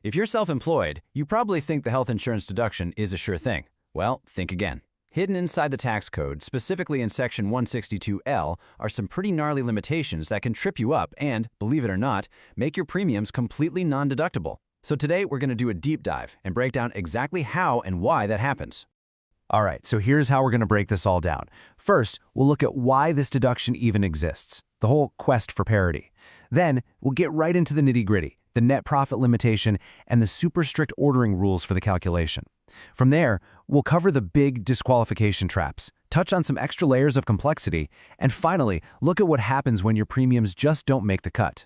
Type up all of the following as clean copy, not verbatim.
If you're self-employed, you probably think the health insurance deduction is a sure thing. Well, think again. Hidden inside the tax code, specifically in Section 162L, are some pretty gnarly limitations that can trip you up and, believe it or not, make your premiums completely non-deductible. So today we're going to do a deep dive and break down exactly how and why that happens. All right, so here's how we're going to break this all down. First, we'll look at why this deduction even exists, the whole quest for parity. Then, we'll get right into the nitty-gritty, the net profit limitation, and the super strict ordering rules for the calculation. From there, we'll cover the big disqualification traps, touch on some extra layers of complexity, and finally, look at what happens when your premiums just don't make the cut.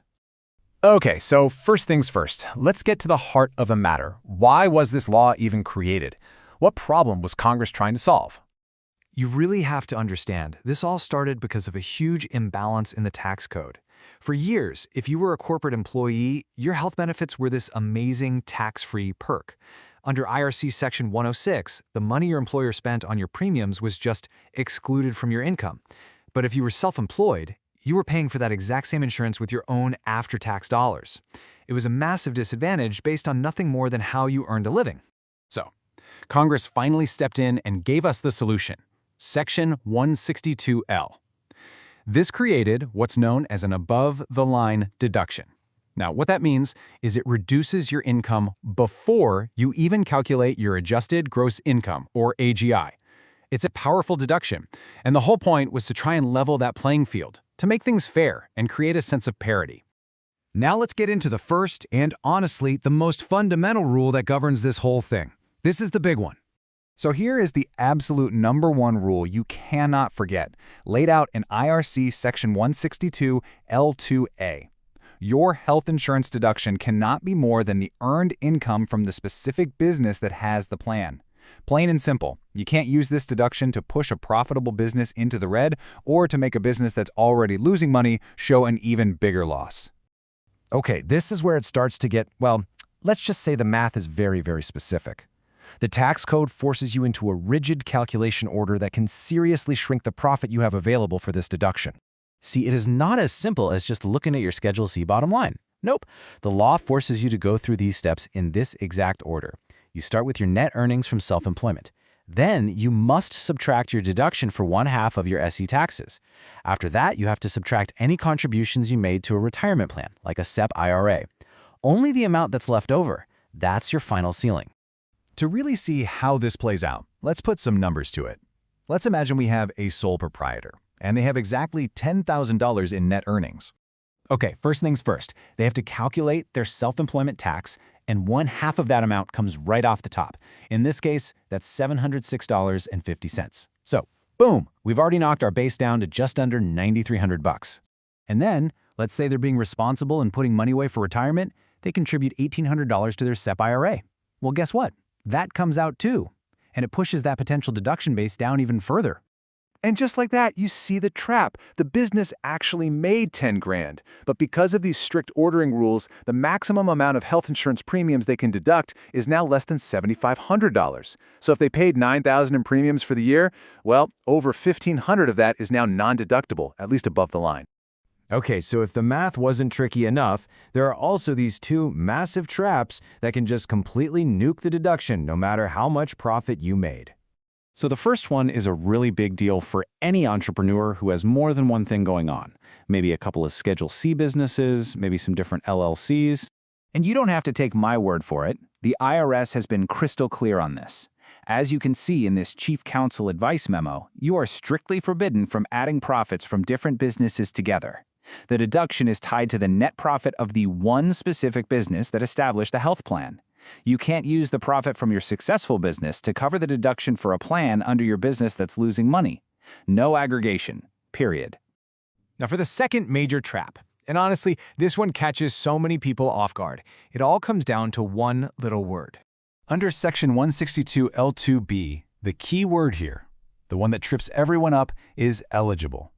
Okay, so first things first, let's get to the heart of the matter. Why was this law even created? What problem was Congress trying to solve? You really have to understand, this all started because of a huge imbalance in the tax code. For years, if you were a corporate employee, your health benefits were this amazing tax-free perk. Under IRC Section 106, the money your employer spent on your premiums was just excluded from your income. But if you were self-employed, you were paying for that exact same insurance with your own after-tax dollars. It was a massive disadvantage based on nothing more than how you earned a living. So, Congress finally stepped in and gave us the solution, Section 162L. This created what's known as an above-the-line deduction. Now, what that means is it reduces your income before you even calculate your adjusted gross income, or AGI. It's a powerful deduction, and the whole point was to try and level that playing field, to make things fair and create a sense of parity. Now let's get into the first and, honestly, the most fundamental rule that governs this whole thing. This is the big one. So here is the absolute #1 rule you cannot forget, laid out in IRC Section 162 L2A. Your health insurance deduction cannot be more than the earned income from the specific business that has the plan. Plain and simple, you can't use this deduction to push a profitable business into the red or to make a business that's already losing money show an even bigger loss. Okay, this is where it starts to get, well, let's just say the math is very, very specific. The tax code forces you into a rigid calculation order that can seriously shrink the profit you have available for this deduction. See, it is not as simple as just looking at your Schedule C bottom line. Nope. The law forces you to go through these steps in this exact order. You start with your net earnings from self-employment. Then you must subtract your deduction for 1/2 of your SE taxes. After that, you have to subtract any contributions you made to a retirement plan, like a SEP IRA. Only the amount that's left over, that's your final ceiling. To really see how this plays out, let's put some numbers to it. Let's imagine we have a sole proprietor, and they have exactly $10,000 in net earnings. Okay, first things first, they have to calculate their self-employment tax, and 1/2 of that amount comes right off the top. In this case, that's $706.50. So, boom, we've already knocked our base down to just under $9,300. And then, let's say they're being responsible and putting money away for retirement, they contribute $1,800 to their SEP IRA. Well, guess what? That comes out too, and it pushes that potential deduction base down even further. And just like that, you see the trap. The business actually made 10 grand, but because of these strict ordering rules, the maximum amount of health insurance premiums they can deduct is now less than $7,500. So if they paid $9,000 in premiums for the year, well, over $1,500 of that is now non-deductible, at least above the line. Okay, so if the math wasn't tricky enough, there are also these two massive traps that can just completely nuke the deduction no matter how much profit you made. So the first one is a really big deal for any entrepreneur who has more than one thing going on. Maybe a couple of Schedule C businesses, maybe some different LLCs. And you don't have to take my word for it. The IRS has been crystal clear on this. As you can see in this Chief Counsel Advice Memo, you are strictly forbidden from adding profits from different businesses together. The deduction is tied to the net profit of the one specific business that established the health plan. You can't use the profit from your successful business to cover the deduction for a plan under your business that's losing money. No aggregation, period. Now for the second major trap, and honestly, this one catches so many people off guard. It all comes down to one little word. Under Section 162 L2B, the key word here, the one that trips everyone up, is eligible.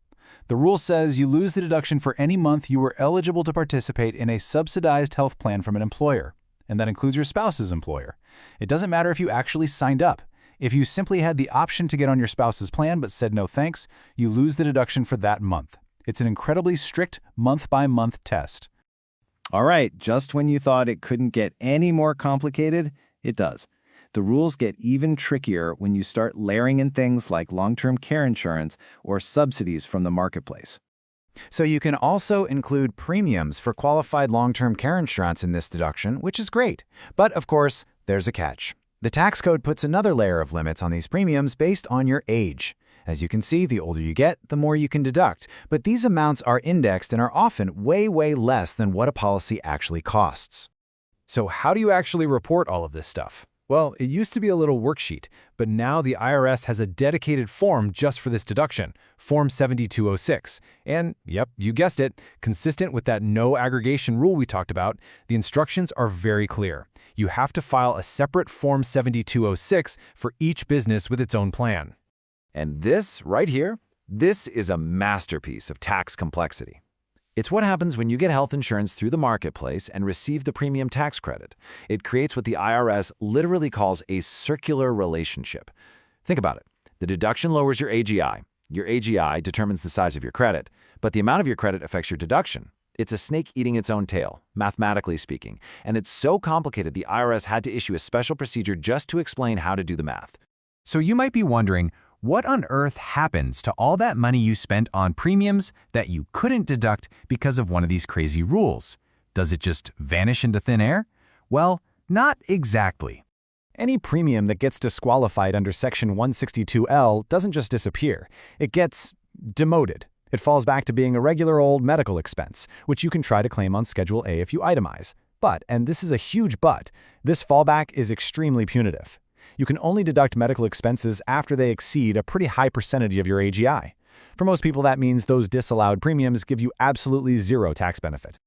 The rule says you lose the deduction for any month you were eligible to participate in a subsidized health plan from an employer, and that includes your spouse's employer. It doesn't matter if you actually signed up. If you simply had the option to get on your spouse's plan but said no thanks, you lose the deduction for that month. It's an incredibly strict month-by-month test. All right, just when you thought it couldn't get any more complicated, it does. The rules get even trickier when you start layering in things like long-term care insurance or subsidies from the marketplace. So you can also include premiums for qualified long-term care insurance in this deduction, which is great. But of course, there's a catch. The tax code puts another layer of limits on these premiums based on your age. As you can see, the older you get, the more you can deduct. But these amounts are indexed and are often way less than what a policy actually costs. So how do you actually report all of this stuff? Well, it used to be a little worksheet, but now the IRS has a dedicated form just for this deduction, Form 7206. And, yep, you guessed it, consistent with that no aggregation rule we talked about, the instructions are very clear. You have to file a separate Form 7206 for each business with its own plan. And this, right here, this is a masterpiece of tax complexity. It's what happens when you get health insurance through the marketplace and receive the premium tax credit. It creates what the IRS literally calls a circular relationship. Think about it. The deduction lowers your AGI. Your AGI determines the size of your credit, but the amount of your credit affects your deduction. It's a snake eating its own tail, mathematically speaking, and it's so complicated the IRS had to issue a special procedure just to explain how to do the math. So you might be wondering, what on earth happens to all that money you spent on premiums that you couldn't deduct because of one of these crazy rules? Does it just vanish into thin air? Well, not exactly. Any premium that gets disqualified under Section 162L doesn't just disappear. It gets demoted. It falls back to being a regular old medical expense, which you can try to claim on Schedule A if you itemize. But, and this is a huge but, this fallback is extremely punitive. You can only deduct medical expenses after they exceed a pretty high percentage of your AGI. For most people, that means those disallowed premiums give you absolutely zero tax benefit.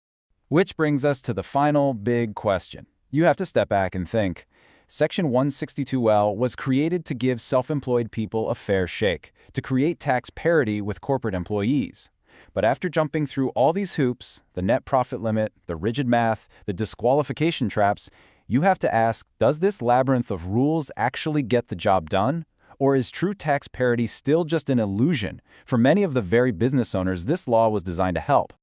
Which brings us to the final big question. You have to step back and think. Section 162L was created to give self-employed people a fair shake, to create tax parity with corporate employees. But after jumping through all these hoops, the net profit limit, the rigid math, the disqualification traps, you have to ask, does this labyrinth of rules actually get the job done? Or is true tax parity still just an illusion? For many of the very business owners, this law was designed to help.